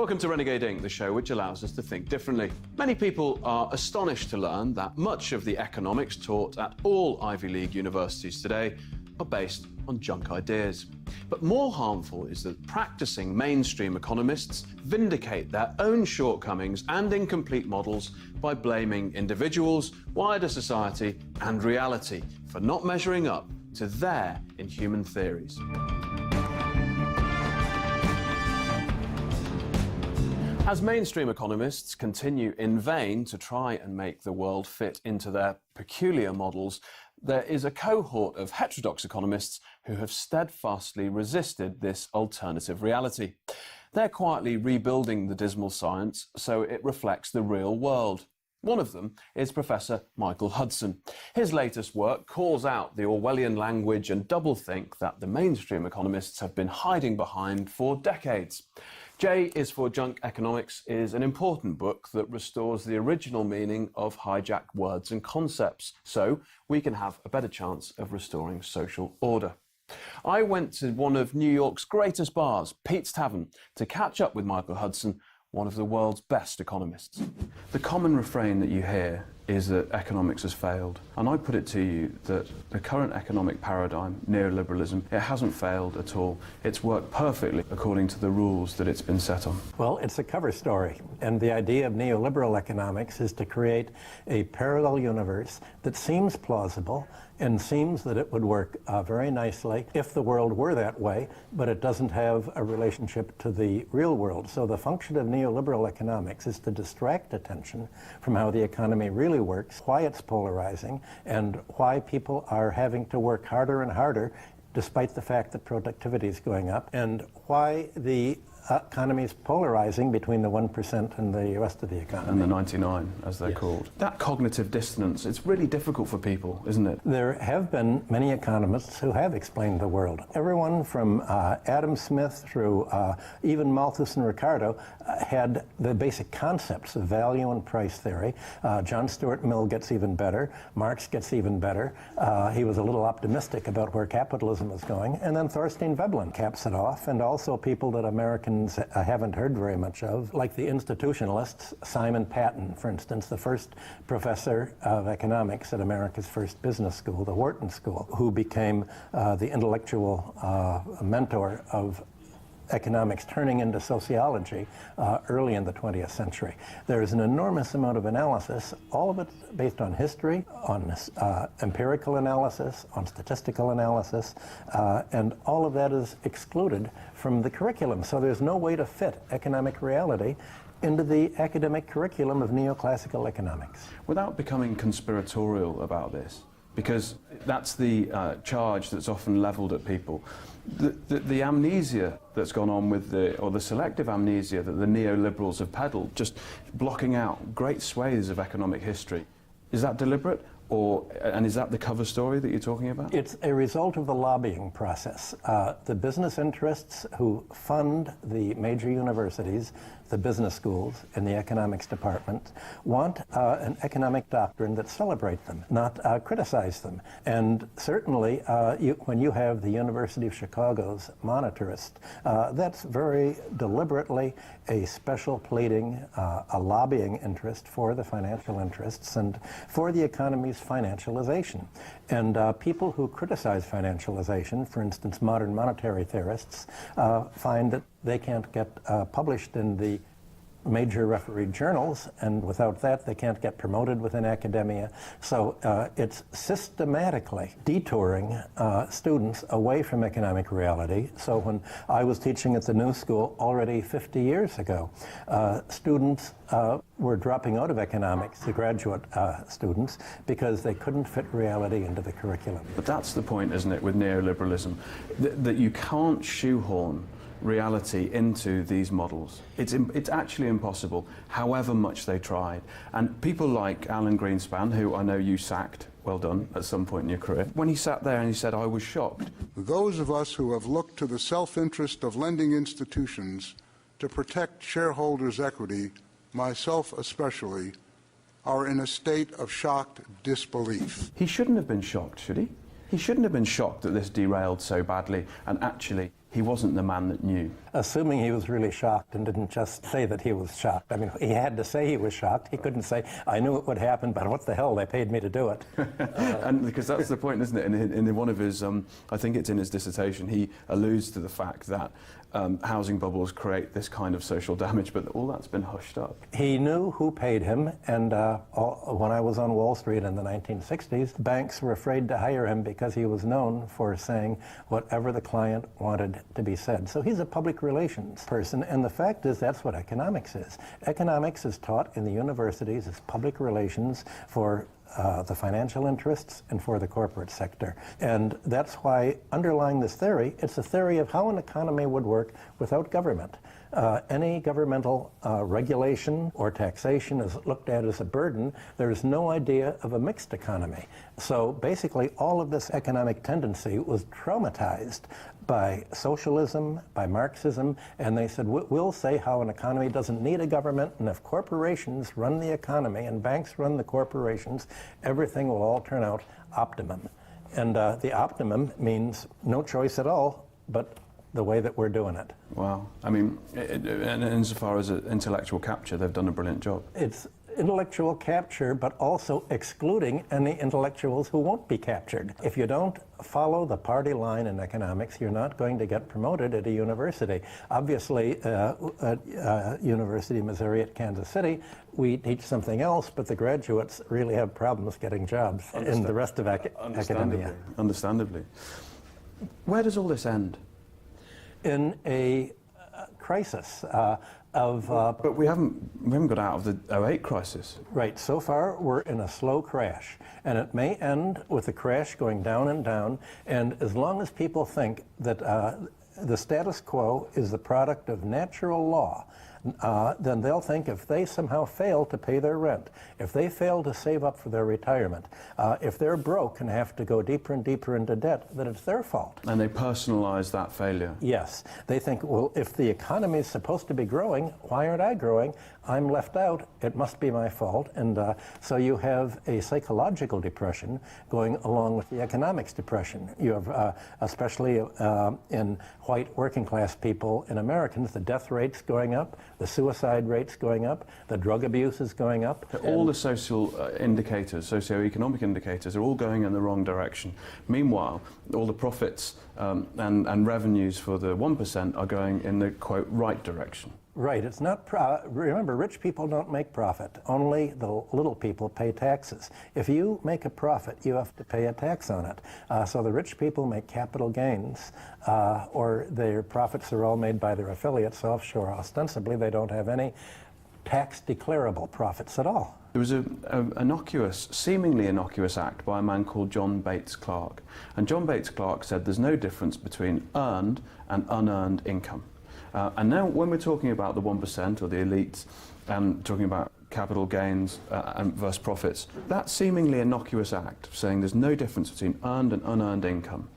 Welcome to Renegade Inc., the show which allows us to think differently. Many people are astonished to learn that much of the economics taught at all Ivy League universities today are based on junk ideas. But more harmful is that practicing mainstream economists vindicate their own shortcomings and incomplete models by blaming individuals, wider society, and reality for not measuring up to their inhuman theories. As mainstream economists continue in vain to try and make the world fit into their peculiar models, there is a cohort of heterodox economists who have steadfastly resisted this alternative reality. They're quietly rebuilding the dismal science so it reflects the real world. One of them is Professor Майкъл Хъдсъn. His latest work calls out the Orwellian language and doublethink that the mainstream economists have been hiding behind for decades. J is for Junk Economics is an important book that restores the original meaning of hijacked words and concepts, so we can have a better chance of restoring social order. I went to one of New York's greatest bars, Pete's Tavern, to catch up with Майкъл Хъдсъn, one of the world's best economists. The common refrain that you hear is that economics has failed. And I put it to you that the current economic paradigm, neoliberalism, it hasn't failed at all. It's worked perfectly according to the rules that it's been set on. Well, it's a cover story. And the idea of neoliberal economics is to create a parallel universe that seems plausible and seems that it would work very nicely if the world were that way, but it doesn't have a relationship to the real world. So the function of neoliberal economics is to distract attention from how the economy really works, why it's polarizing, and why people are having to work harder and harder despite the fact that productivity is going up, and why the economy is polarizing between the 1% and the rest of the economy. And the 99, as they're called. That cognitive dissonance, it's really difficult for people, isn't it? There have been many economists who have explained the world. Everyone from Adam Smith through even Malthus and Ricardo had the basic concepts of value and price theory. John Stuart Mill gets even better. Marx gets even better. He was a little optimistic about where capitalism was going. And then Thorstein Veblen caps it off, and also people that Americans haven't heard very much of, like the institutionalists, Simon Patton, for instance, the first professor of economics at America's first business school, the Wharton School, who became the intellectual mentor of economics turning into sociology early in the 20th century. There is an enormous amount of analysis, all of it based on history, on empirical analysis, on statistical analysis, and all of that is excluded from the curriculum. So there's no way to fit economic reality into the academic curriculum of neoclassical economics. Without becoming conspiratorial about this, because that's the charge that's often levelled at people. The amnesia that's gone on with the selective amnesia that the neoliberals have peddled, just blocking out great swathes of economic history, is that deliberate? And is that the cover story that you're talking about? It's a result of the lobbying process. The business interests who fund the major universities, the business schools, and the economics department want an economic doctrine that celebrates them, not criticize them. And certainly, when you have the University of Chicago's monetarist, that's very deliberately a special pleading, a lobbying interest for the financial interests and for the economy's financialization. And people who criticize financialization, for instance, modern monetary theorists, find that they can't get published in the major refereed journals, and without that they can't get promoted within academia. So it's systematically detouring students away from economic reality. So when I was teaching at the New School already 50 years ago, students were dropping out of economics, the graduate students, because they couldn't fit reality into the curriculum. But that's the point, isn't it, with neoliberalism, that you can't shoehorn reality into these models. It's actually impossible, however much they tried. And people like Alan Greenspan, who I know you sacked, well done, at some point in your career, when he sat there and he said, I was shocked. Those of us who have looked to the self-interest of lending institutions to protect shareholders' equity, myself especially, are in a state of shocked disbelief. He shouldn't have been shocked, should he? He shouldn't have been shocked that this derailed so badly and actually he wasn't the man that knew. Assuming he was really shocked and didn't just say that he was shocked. I mean, he had to say he was shocked. He couldn't say, I knew it would happen, but what the hell, they paid me to do it. And because that's the point, isn't it? In one of his, I think it's in his dissertation, he alludes to the fact that housing bubbles create this kind of social damage, but all that's been hushed up. He knew who paid him, and when I was on Wall Street in the 1960s, banks were afraid to hire him because he was known for saying whatever the client wanted to be said. So he's a public relations person, and the fact is that's what economics is. Economics is taught in the universities as public relations for the financial interests and for the corporate sector. And that's why underlying this theory, it's a theory of how an economy would work without government. Any governmental regulation or taxation is looked at as a burden. There's no idea of a mixed economy. So basically all of this economic tendency was traumatized by socialism, by Marxism, and they said, we'll say how an economy doesn't need a government, and if corporations run the economy and banks run the corporations, everything will all turn out optimum. And the optimum means no choice at all, but the way that we're doing it. Wow. I mean, and insofar as intellectual capture, they've done a brilliant job. It's intellectual capture, but also excluding any intellectuals who won't be captured. If you don't follow the party line in economics, you're not going to get promoted at a university. Obviously, at University of Missouri at Kansas City, we teach something else, but the graduates really have problems getting jobs in the rest of academia. Understandably. Where does all this end? In a crisis but we haven't got out of the 2008 crisis. Right. So far, we're in a slow crash, and it may end with the crash going down and down. And as long as people think that the status quo is the product of natural law, then they'll think if they somehow fail to pay their rent, if they fail to save up for their retirement, if they're broke and have to go deeper and deeper into debt, that it's their fault. And they personalize that failure. Yes. They think, well, if the economy is supposed to be growing, why aren't I growing? I'm left out. It must be my fault. And so you have a psychological depression going along with the economics depression. You have, especially in white working class people and Americans, the death rates going up, the suicide rates going up, the drug abuse is going up. All the social indicators, socioeconomic indicators, are all going in the wrong direction. Meanwhile, all the profits and revenues for the 1% are going in the, quote, right direction. Right. It's not. Remember, rich people don't make profit. Only the little people pay taxes. If you make a profit, you have to pay a tax on it. So the rich people make capital gains, or their profits are all made by their affiliates offshore. Ostensibly, they don't have any tax declarable profits at all. There was an innocuous, seemingly innocuous act by a man called John Bates Clark. And John Bates Clark said there's no difference between earned and unearned income. And now when we're talking about the 1% or the elites and talking about capital gains and versus profits, that seemingly innocuous act of saying there's no difference between earned and unearned income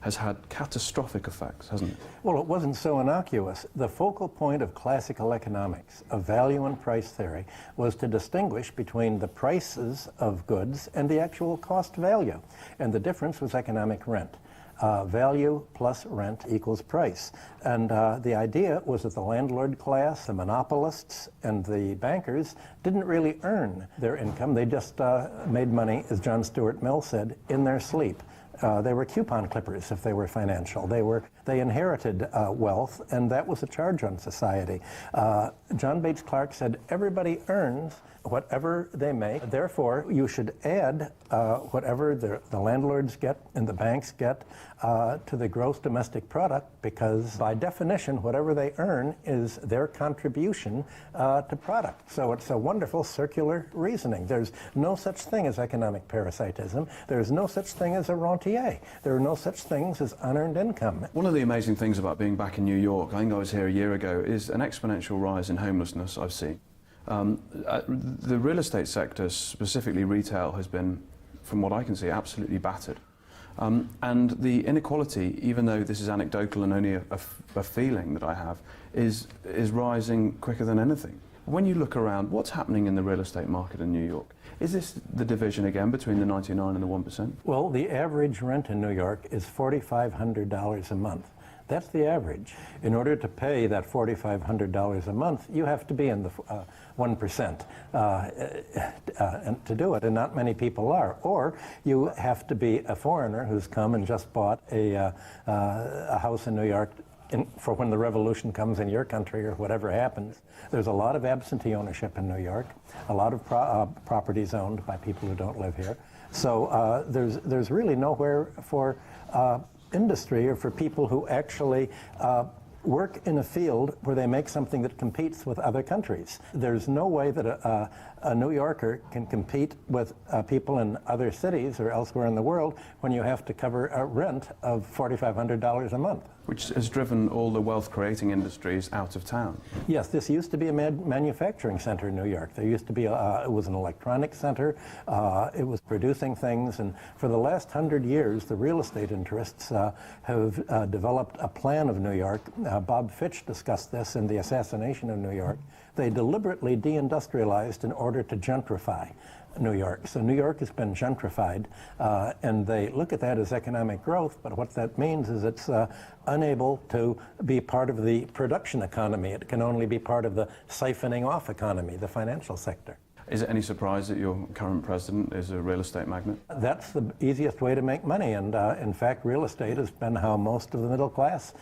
has had catastrophic effects, hasn't it? Well, it wasn't so innocuous. The focal point of classical economics, of value and price theory, was to distinguish between the prices of goods and the actual cost value. And the difference was economic rent. Value plus rent equals price. And the idea was that the landlord class, the monopolists, and the bankers didn't really earn their income. They just made money, as John Stuart Mill said, in their sleep. They were coupon clippers if they were financial. They inherited wealth, and that was a charge on society. John Bates Clark said everybody earns whatever they make. Therefore, you should add whatever the landlords get and the banks get to the gross domestic product, because by definition, whatever they earn is their contribution to product. So it's a wonderful circular reasoning. There's no such thing as economic parasitism. There's no such thing as a rentier. There are no such things as unearned income. One of the amazing things about being back in New York, I think I was here a year ago, is an exponential rise in homelessness I've seen. The real estate sector, specifically retail, has been, from what I can see, absolutely battered. And the inequality, even though this is anecdotal and only a feeling that I have, is rising quicker than anything. When you look around, what's happening in the real estate market in New York? Is this the division again between the 99 and the 1%? Well, the average rent in New York is $4,500 a month. That's the average. In order to pay that $4,500 a month, you have to be in the 1% and to do it, and not many people are. Or you have to be a foreigner who's come and just bought a house in New York for when the revolution comes in your country or whatever happens. There's a lot of absentee ownership in New York, a lot of properties owned by people who don't live here. So there's really nowhere for industry or for people who actually work in a field where they make something that competes with other countries. There's no way that a New Yorker can compete with people in other cities or elsewhere in the world when you have to cover a rent of $4,500 a month. Which has driven all the wealth-creating industries out of town. Yes, this used to be a manufacturing center in New York. There used to be, it was an electronic center. It was producing things, and for the last 100 years, the real estate interests have developed a plan of New York. Bob Fitch discussed this in The Assassination of New York. They deliberately deindustrialized in order to gentrify New York. So New York has been gentrified, and they look at that as economic growth, but what that means is it's unable to be part of the production economy. It can only be part of the siphoning off economy, the financial sector. Is it any surprise that your current president is a real estate magnate? That's the easiest way to make money, and in fact, real estate has been how most of the middle class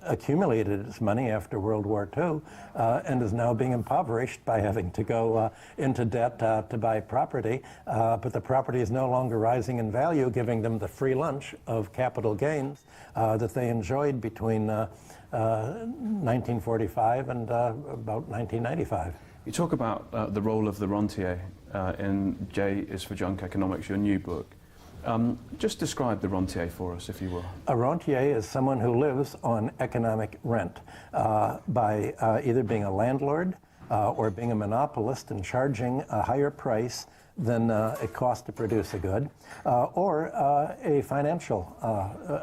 accumulated its money after World War II, and is now being impoverished by having to go into debt to buy property, but the property is no longer rising in value, giving them the free lunch of capital gains that they enjoyed between 1945 and about 1995. You talk about the role of the rentier in J is for Junk Economics, your new book. Just describe the rentier for us, if you will. A rentier is someone who lives on economic rent by either being a landlord or being a monopolist and charging a higher price than it costs to produce a good, or a financial,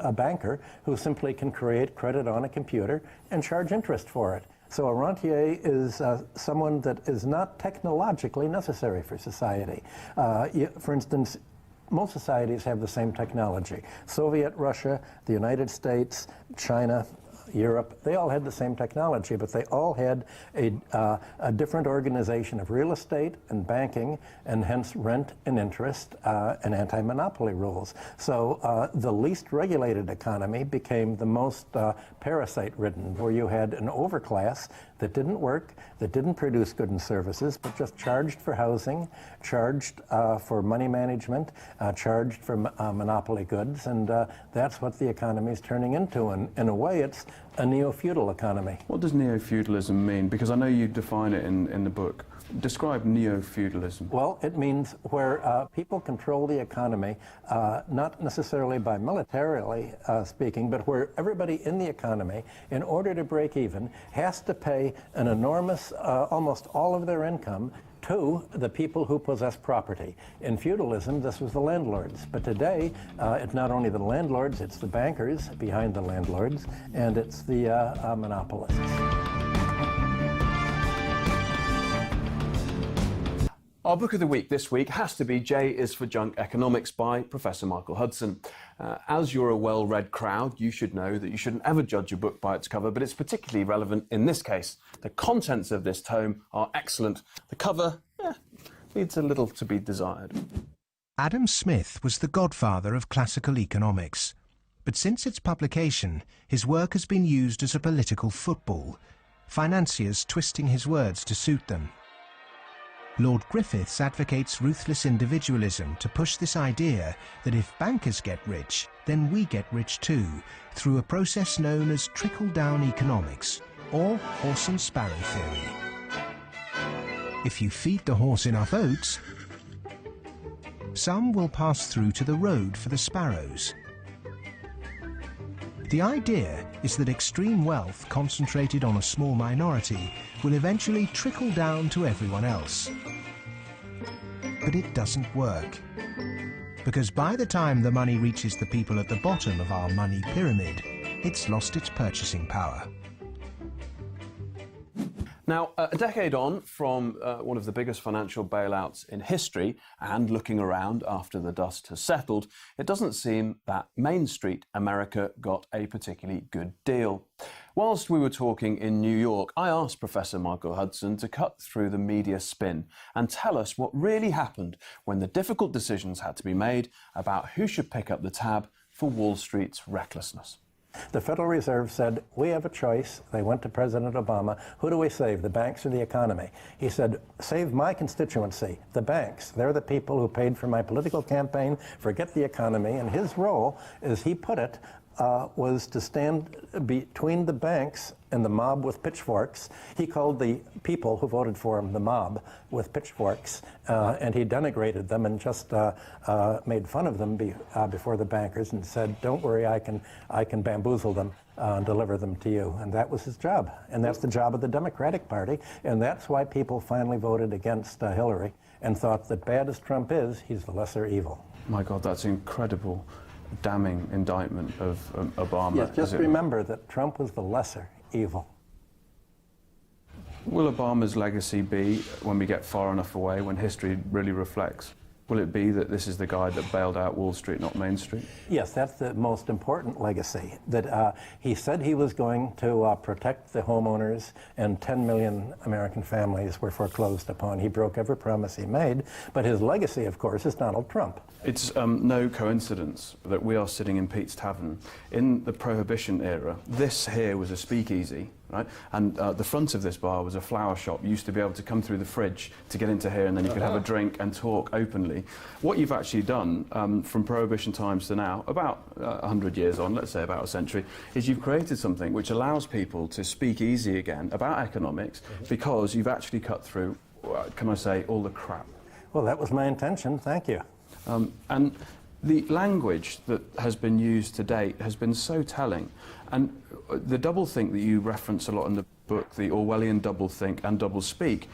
a banker who simply can create credit on a computer and charge interest for it. So a rentier is someone that is not technologically necessary for society. For instance, most societies have the same technology. Soviet Russia, the United States, China, Europe, they all had the same technology, but they all had a different organization of real estate and banking, and hence rent and interest and anti-monopoly rules. So the least regulated economy became the most parasite-ridden, where you had an overclass that didn't work, that didn't produce goods and services, but just charged for housing, charged for money management, charged for monopoly goods, and that's what the economy is turning into. And in a way, it's a neo-feudal economy. What does neo-feudalism mean? Because I know you define it in the book. Describe neo-feudalism. Well, it means where people control the economy, not necessarily by militarily speaking, but where everybody in the economy, in order to break even, has to pay an enormous, almost all of their income to the people who possess property. In feudalism, this was the landlords. But today, it's not only the landlords, it's the bankers behind the landlords, and it's the monopolists. Our book of the week this week has to be J is for Junk Economics by Professor Michael Hъдсъn. As you're a well-read crowd, you should know that you shouldn't ever judge a book by its cover, but it's particularly relevant in this case. The contents of this tome are excellent. The cover leaves a little to be desired. Adam Smith was the godfather of classical economics, but since its publication, his work has been used as a political football, financiers twisting his words to suit them. Lord Griffiths advocates ruthless individualism to push this idea that if bankers get rich, then we get rich too, through a process known as trickle-down economics, or horse and sparrow theory. If you feed the horse enough oats, some will pass through to the road for the sparrows. The idea is that extreme wealth concentrated on a small minority will eventually trickle down to everyone else. But it doesn't work, because by the time the money reaches the people at the bottom of our money pyramid, it's lost its purchasing power. Now, a decade on from one of the biggest financial bailouts in history, and looking around after the dust has settled, it doesn't seem that Main Street America got a particularly good deal. Whilst we were talking in New York, I asked Professor Michael Hъdсъn to cut through the media spin and tell us what really happened when the difficult decisions had to be made about who should pick up the tab for Wall Street's recklessness. The Federal Reserve said, we have a choice. They went to President Obama. Who do we save, the banks or the economy? He said, save my constituency, the banks. They're the people who paid for my political campaign. Forget the economy. And his role, as he put it, was to stand between the banks and the mob with pitchforks. He called the people who voted for him the mob with pitchforks, and he denigrated them and just made fun of them before the bankers and said, don't worry, I can bamboozle them and deliver them to you. And that was his job. And that's the job of the Democratic Party. And that's why people finally voted against Hillary and thought that bad as Trump is, he's the lesser evil. My God, that's incredible. Damning indictment of Obama. Yes, just remember that Trump was the lesser evil. Will Obama's legacy be, when we get far enough away, when history really reflects, will it be that this is the guy that bailed out Wall Street, not Main Street? Yes, that's the most important legacy, that he said he was going to protect the homeowners, and 10 million American families were foreclosed upon. He broke every promise he made, but his legacy, of course, is Donald Trump. It's no coincidence that we are sitting in Pete's Tavern. In the Prohibition era, this here was a speakeasy, right? And the front of this bar was a flower shop. You used to be able to come through the fridge to get into here, and then you could have a drink and talk openly. What you've actually done from Prohibition times to now, about 100 years on, let's say about a century, is you've created something which allows people to speak easy again about economics, because you've actually cut through, can I say, all the crap. Well, that was my intention. Thank you. And the language that has been used to date has been so telling. And the doublethink that you reference a lot in the book, the Orwellian doublethink and doublespeak,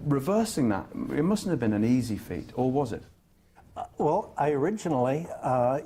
reversing that, it mustn't have been an easy feat, or was it? Well, I originally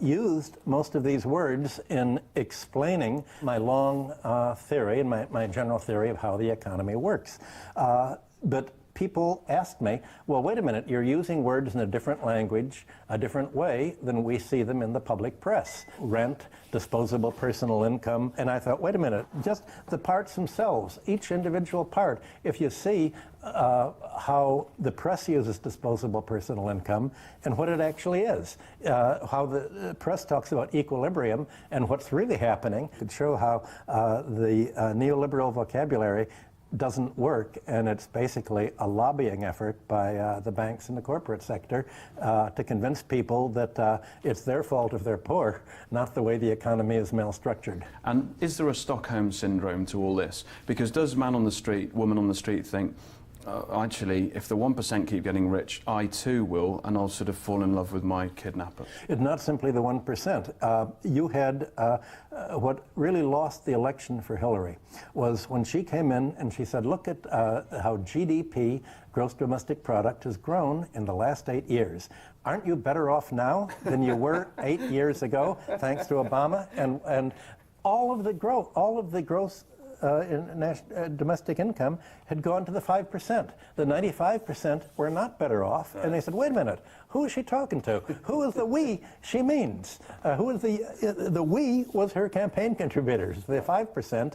used most of these words in explaining my long theory and my general theory of how the economy works. But people asked me, well, wait a minute, you're using words in a different language, a different way than we see them in the public press. Rent, disposable personal income. And I thought, wait a minute, just the parts themselves, each individual part. If you see how the press uses disposable personal income and what it actually is, how the press talks about equilibrium and what's really happening, it could show how the neoliberal vocabulary doesn't work, and it's basically a lobbying effort by the banks and the corporate sector to convince people that it's their fault if they're poor, not the way the economy is malstructured. And is there a Stockholm syndrome to all this? Because does man on the street, woman on the street think, actually, if the 1% keep getting rich, I too will, and I'll sort of fall in love with my kidnapper? It's not simply the 1%. You had what really lost the election for Hillary was when she came in and she said, look at how GDP, gross domestic product, has grown in the last 8 years. Aren't you better off now than you were 8 years ago, thanks to Obama? And all of the gross domestic income had gone to the 5%. The 95% were not better off. And they said, wait a minute, who is she talking to? Who is the we she means? Who is the we was her campaign contributors, the 5%.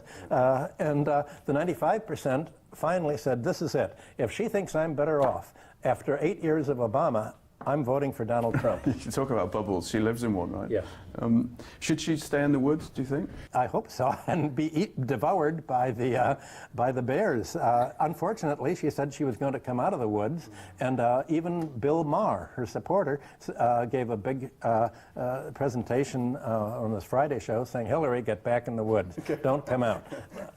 And the 95% finally said, this is it. If she thinks I'm better off after 8 years of Obama, I'm voting for Donald Trump. You talk about bubbles. She lives in one, right? Yeah. Should she stay in the woods, do you think? I hope so, and be devoured by the bears. Unfortunately, she said she was going to come out of the woods, and even Bill Maher, her supporter, gave a big presentation on this Friday show saying, Hillary, get back in the woods. Don't come out.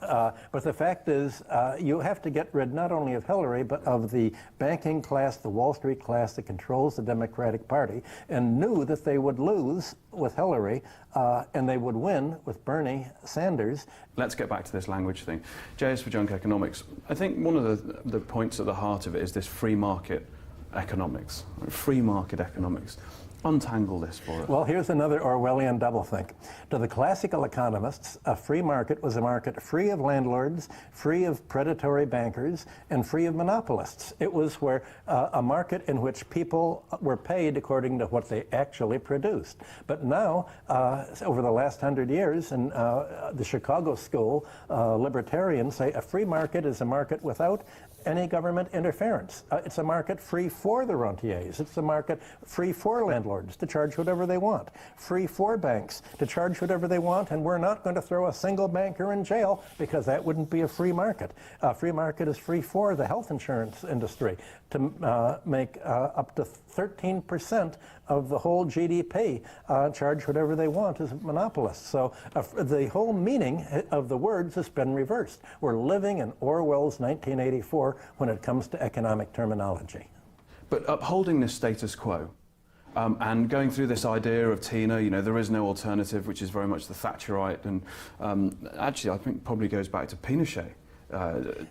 But the fact is, you have to get rid not only of Hillary, but of the banking class, the Wall Street class that controls the Democratic Party, and knew that they would lose with Hillary and they would win with Bernie Sanders. Let's get back to this language thing. J.S. for Junk Economics. I think one of the points at the heart of it is this free market economics. Free market economics. untangle this for us. Well, here's another Orwellian doublethink. To the classical economists, a free market was a market free of landlords, free of predatory bankers, and free of monopolists. It was where a market in which people were paid according to what they actually produced. But now, over the last 100 years, in the Chicago School, libertarians say a free market is a market without any government interference. It's a market free for the rentiers. It's a market free for landlords to charge whatever they want, free for banks to charge whatever they want, and we're not going to throw a single banker in jail because that wouldn't be a free market. A free market is free for the health insurance industry to make up to 13% of the whole GDP, charge whatever they want as monopolists. So the whole meaning of the words has been reversed. We're living in Orwell's 1984 when it comes to economic terminology. But upholding this status quo and going through this idea of Tina, you know, there is no alternative, which is very much the Thatcherite, and actually I think probably goes back to Pinochet.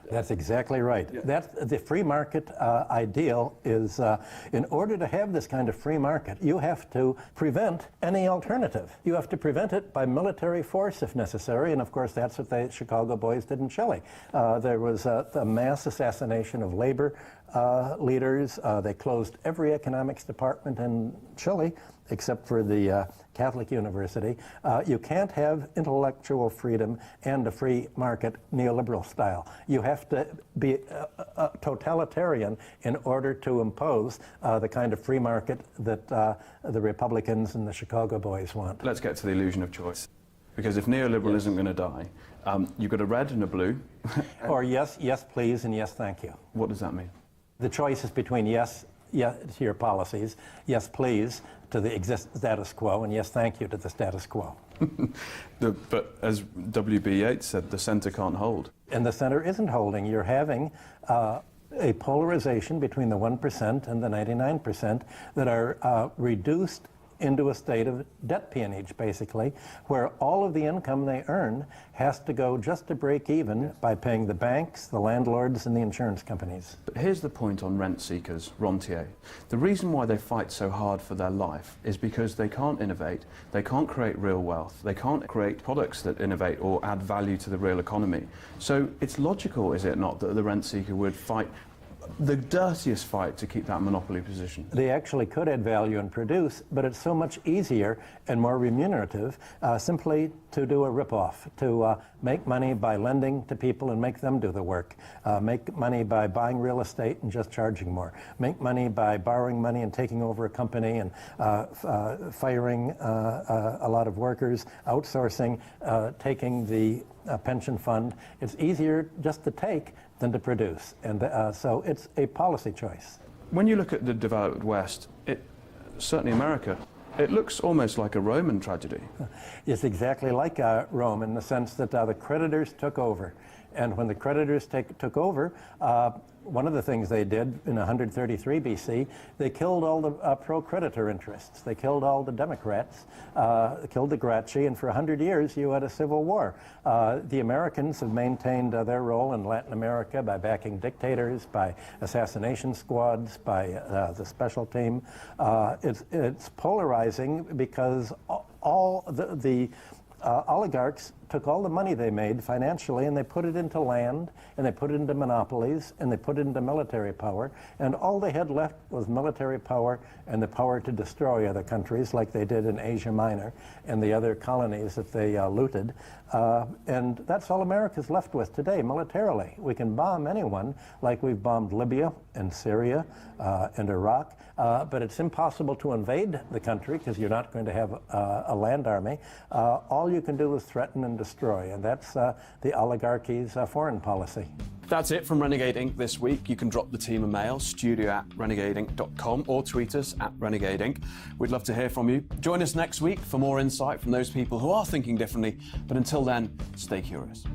That's exactly right. Yeah. The free market ideal is, in order to have this kind of free market, you have to prevent any alternative. You have to prevent it by military force if necessary, and of course that's what the Chicago boys did in Chile. There was a mass assassination of labor leaders. They closed every economics department in Chile except for the Catholic University. You can't have intellectual freedom and a free market neoliberal style. You have to be totalitarian in order to impose the kind of free market that the Republicans and the Chicago boys want. Let's get to the illusion of choice. Because if neoliberal isn't going to die, you've got a red and a blue. Or yes, yes please, and yes thank you. What does that mean? The choice is between yes to your policies, yes please to the status quo, and yes thank you to the status quo. But as W.B. Yeats said, the center can't hold. And the center isn't holding. You're having a polarization between the 1% and the 99% that are reduced into a state of debt peonage, basically, where all of the income they earn has to go just to break even by paying the banks, the landlords, and the insurance companies. But here's the point on rent seekers, rentiers. The reason why they fight so hard for their life is because they can't innovate, they can't create real wealth, they can't create products that innovate or add value to the real economy. So it's logical, is it not, that the rent seeker would fight the dirtiest fight to keep that monopoly position? They actually could add value and produce, but it's so much easier and more remunerative simply to do a rip-off, to make money by lending to people and make them do the work, make money by buying real estate and just charging more, make money by borrowing money and taking over a company and firing a lot of workers, outsourcing, taking the pension fund. It's easier just to take than to produce, and so it's a policy choice. When you look at the developed West, certainly America, it looks almost like a Roman tragedy. It's exactly like Rome in the sense that the creditors took over, and when the creditors took over, one of the things they did in 133 BC, they killed all the pro-creditor interests. They killed all the Democrats, killed the Gracchi, and for 100 years you had a civil war. The Americans have maintained their role in Latin America by backing dictators, by assassination squads, by the special team. It's polarizing because all the oligarchs took all the money they made financially and they put it into land, and they put it into monopolies, and they put it into military power, and all they had left was military power and the power to destroy other countries like they did in Asia Minor and the other colonies that they looted. And that's all America's left with today militarily. We can bomb anyone like we've bombed Libya and Syria and Iraq, but it's impossible to invade the country because you're not going to have a land army. All you can do is threaten and destroy, and that's the oligarchy's foreign policy. That's it from Renegade Inc. this week. You can drop the team a mail, studio@renegadeinc.com, or tweet us @RenegadeInc. We'd love to hear from you. Join us next week for more insight from those people who are thinking differently. But until then, stay curious.